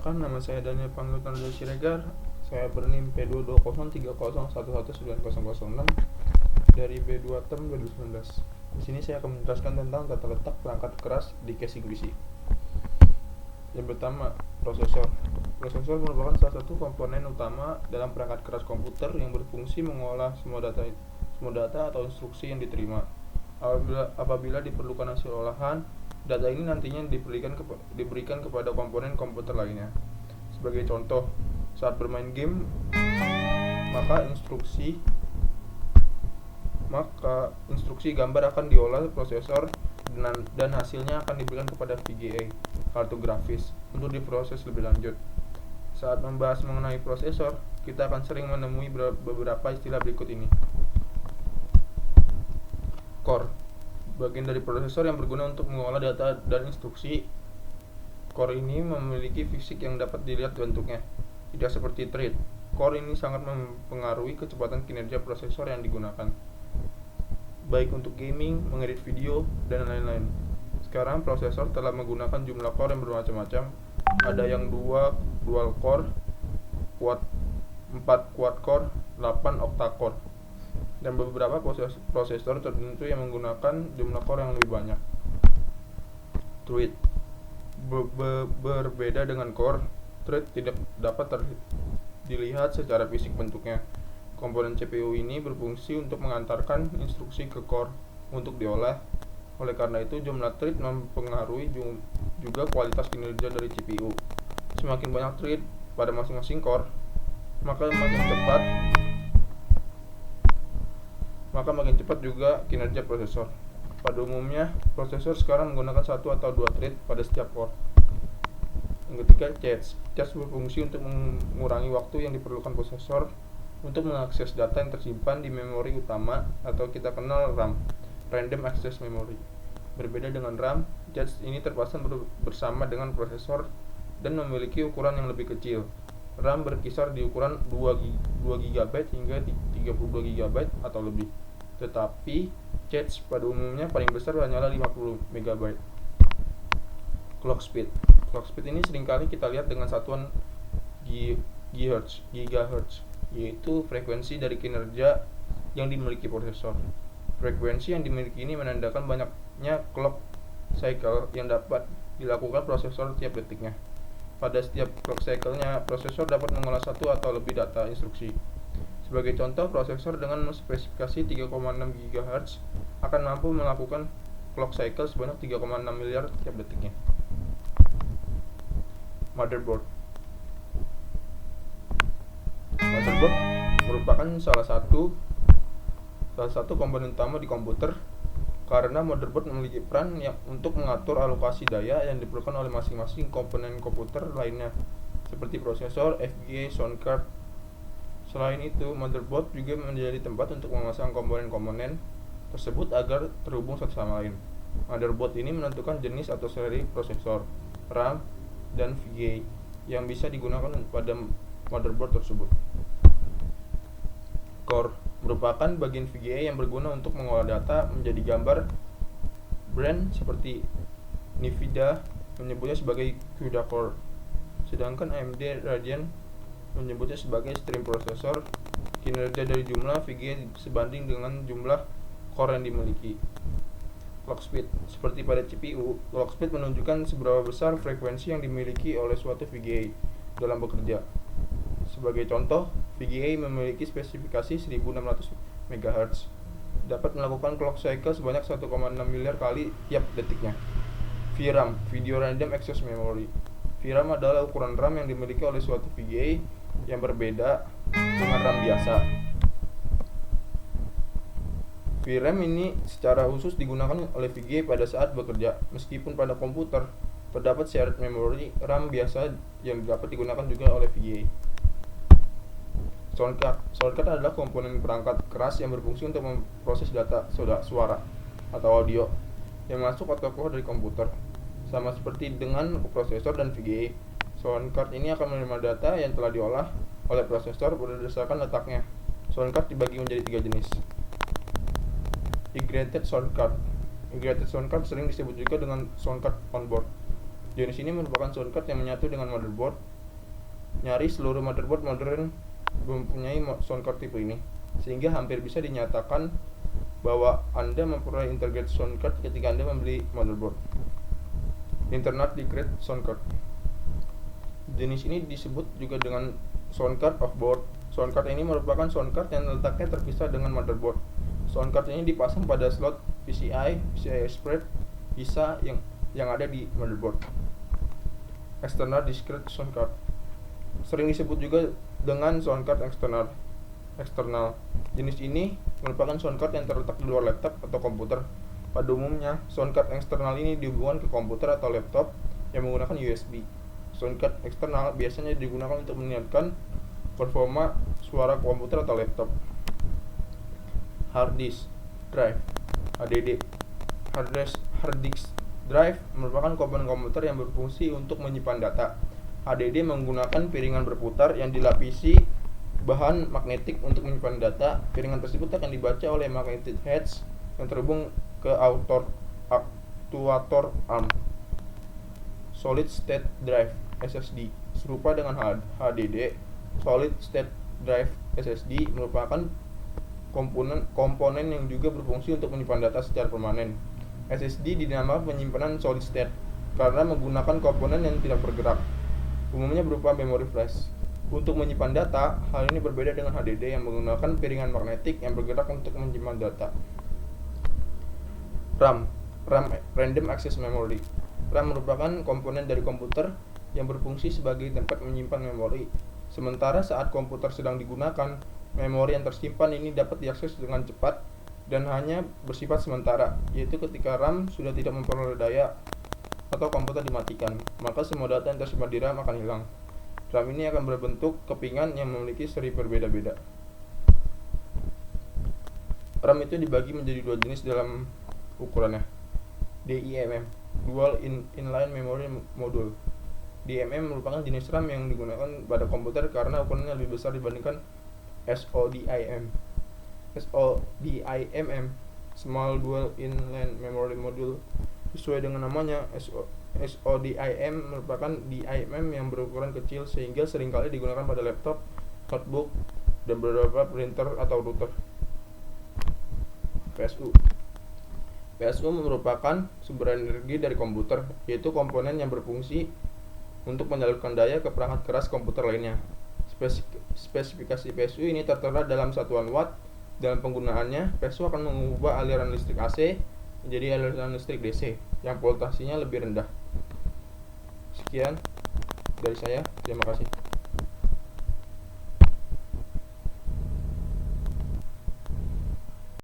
Perkenalkan, nama saya Daniel Panglutan Siregar. Saya berNIM P22030111906 dari B2 Term 2019. Di sini saya akan menjelaskan tentang tata letak perangkat keras di casing PC. Yang pertama, prosesor. Prosesor merupakan salah satu komponen utama dalam perangkat keras komputer yang berfungsi mengolah semua data atau instruksi yang diterima. Apabila diperlukan hasil olahan, data ini nantinya diberikan kepada komponen komputer lainnya. Sebagai contoh, saat bermain game, maka instruksi gambar akan diolah prosesor dan hasilnya akan diberikan kepada VGA, kartu grafis, untuk diproses lebih lanjut. Saat membahas mengenai prosesor, kita akan sering menemui beberapa istilah berikut ini. Core, bagian dari prosesor yang berguna untuk mengolah data dan instruksi. Core ini memiliki fisik yang dapat dilihat bentuknya, tidak seperti thread. Core ini sangat mempengaruhi kecepatan kinerja prosesor yang digunakan, baik untuk gaming, mengedit video, dan lain-lain. Sekarang prosesor telah menggunakan jumlah core yang bermacam-macam. Ada yang dual core, 4 quad core, 8 octa core, dan beberapa prosesor tertentu yang menggunakan jumlah core yang lebih banyak. Thread berbeda dengan core. Thread tidak dapat dilihat secara fisik bentuknya. Komponen CPU ini berfungsi untuk mengantarkan instruksi ke core untuk diolah. Oleh karena itu, jumlah thread mempengaruhi juga kualitas kinerja dari CPU. Semakin banyak thread pada masing-masing core, maka makin cepat juga kinerja prosesor. Pada umumnya, prosesor sekarang menggunakan 1 atau 2 thread pada setiap core. Yang ketiga, cache. Cache berfungsi untuk mengurangi waktu yang diperlukan prosesor untuk mengakses data yang tersimpan di memori utama atau kita kenal RAM, Random Access Memory. Berbeda dengan RAM, cache ini terpasang bersama dengan prosesor dan memiliki ukuran yang lebih kecil. RAM berkisar di ukuran 2 GB hingga 32 GB atau lebih. Tetapi cache pada umumnya paling besar hanyalah 50 MB. Clock speed. Clock speed ini seringkali kita lihat dengan satuan gigahertz, yaitu frekuensi dari kinerja yang dimiliki prosesor. Frekuensi yang dimiliki ini menandakan banyaknya clock cycle yang dapat dilakukan prosesor tiap detiknya. Pada setiap clock cycle-nya, prosesor dapat mengolah satu atau lebih data instruksi. Sebagai contoh, prosesor dengan spesifikasi 3,6 GHz akan mampu melakukan clock cycle sebanyak 3,6 miliar tiap detiknya. Motherboard merupakan salah satu komponen utama di komputer, karena motherboard memiliki peran untuk mengatur alokasi daya yang diperlukan oleh masing-masing komponen komputer lainnya, seperti prosesor, FPGA, sound card. Selain itu, motherboard juga menjadi tempat untuk memasang komponen-komponen tersebut agar terhubung satu sama lain. Motherboard ini menentukan jenis atau seri prosesor, RAM, dan VGA yang bisa digunakan pada motherboard tersebut. Core merupakan bagian VGA yang berguna untuk mengolah data menjadi gambar. Brand seperti Nvidia menyebutnya sebagai CUDA core, sedangkan AMD Radeon menyebutnya sebagai stream processor. Kinerja dari jumlah VGA sebanding dengan jumlah core yang dimiliki. Clock speed. Seperti pada CPU, clock speed menunjukkan seberapa besar frekuensi yang dimiliki oleh suatu VGA dalam bekerja. Sebagai contoh, VGA memiliki spesifikasi 1600 MHz, dapat melakukan clock cycle sebanyak 1,6 miliar kali tiap detiknya. VRAM, Video Random Access Memory. VRAM adalah ukuran RAM yang dimiliki oleh suatu VGA yang berbeda dengan RAM biasa. VRAM ini secara khusus digunakan oleh VGA pada saat bekerja, meskipun pada komputer terdapat shared memory RAM biasa yang dapat digunakan juga oleh VGA. Sound card adalah komponen perangkat keras yang berfungsi untuk memproses data suara atau audio yang masuk atau keluar dari komputer. Sama seperti dengan prosesor dan VGA, sound card ini akan menerima data yang telah diolah oleh prosesor berdasarkan letaknya. Sound card dibagi menjadi 3 jenis. Integrated sound card. Integrated sound card sering disebut juga dengan sound card onboard. Jenis ini merupakan sound card yang menyatu dengan motherboard Nyaris seluruh motherboard modern mempunyai sound card tipe ini, sehingga hampir bisa dinyatakan bahwa Anda memperoleh integrated sound card ketika Anda membeli motherboard. Internal Declared Sound Card. Jenis ini disebut juga dengan sound card off board. Sound card ini merupakan sound card yang letaknya terpisah dengan motherboard. Sound card ini dipasang pada slot PCI Express bisa yang ada di motherboard. External Discrete Sound Card. Sering disebut juga dengan sound card eksternal. Jenis ini merupakan sound card yang terletak di luar laptop atau komputer. Pada umumnya, sound card eksternal ini dihubungkan ke komputer atau laptop yang menggunakan USB. Sound card eksternal biasanya digunakan untuk meningkatkan performa suara komputer atau laptop. Hard disk drive (HDD). Hard disk drive merupakan komponen komputer yang berfungsi untuk menyimpan data. HDD menggunakan piringan berputar yang dilapisi bahan magnetik untuk menyimpan data. Piringan tersebut akan dibaca oleh magnetic heads yang terhubung ke aktuator ARM. Solid State Drive (SSD). Serupa dengan HDD, Solid State Drive (SSD) merupakan komponen yang juga berfungsi untuk menyimpan data secara permanen. SSD dinamakan penyimpanan solid state karena menggunakan komponen yang tidak bergerak, umumnya berupa memori flash. Untuk menyimpan data, hal ini berbeda dengan HDD yang menggunakan piringan magnetik yang bergerak untuk menyimpan data. RAM Random Access Memory. RAM merupakan komponen dari komputer yang berfungsi sebagai tempat menyimpan memori. Sementara saat komputer sedang digunakan, memori yang tersimpan ini dapat diakses dengan cepat dan hanya bersifat sementara, yaitu ketika RAM sudah tidak memperoleh daya atau komputer dimatikan, maka semua data yang tersimpan di RAM akan hilang. RAM ini akan berbentuk kepingan yang memiliki seri berbeda-beda. RAM itu dibagi menjadi dua jenis dalam ukurannya. DIMM, Dual Inline Memory Module. DIMM merupakan jenis RAM yang digunakan pada komputer karena ukurannya lebih besar dibandingkan SODIMM. SODIMM, Small Dual Inline Memory Module. Sesuai dengan namanya, SODIMM merupakan DIMM yang berukuran kecil sehingga seringkali digunakan pada laptop, notebook, dan beberapa printer atau router. PSU merupakan sumber energi dari komputer, yaitu komponen yang berfungsi untuk menyalurkan daya ke perangkat keras komputer lainnya. Spesifikasi PSU ini tertera dalam satuan watt. Dalam penggunaannya, PSU akan mengubah aliran listrik AC menjadi aliran listrik DC yang voltasenya lebih rendah. Sekian dari saya, terima kasih.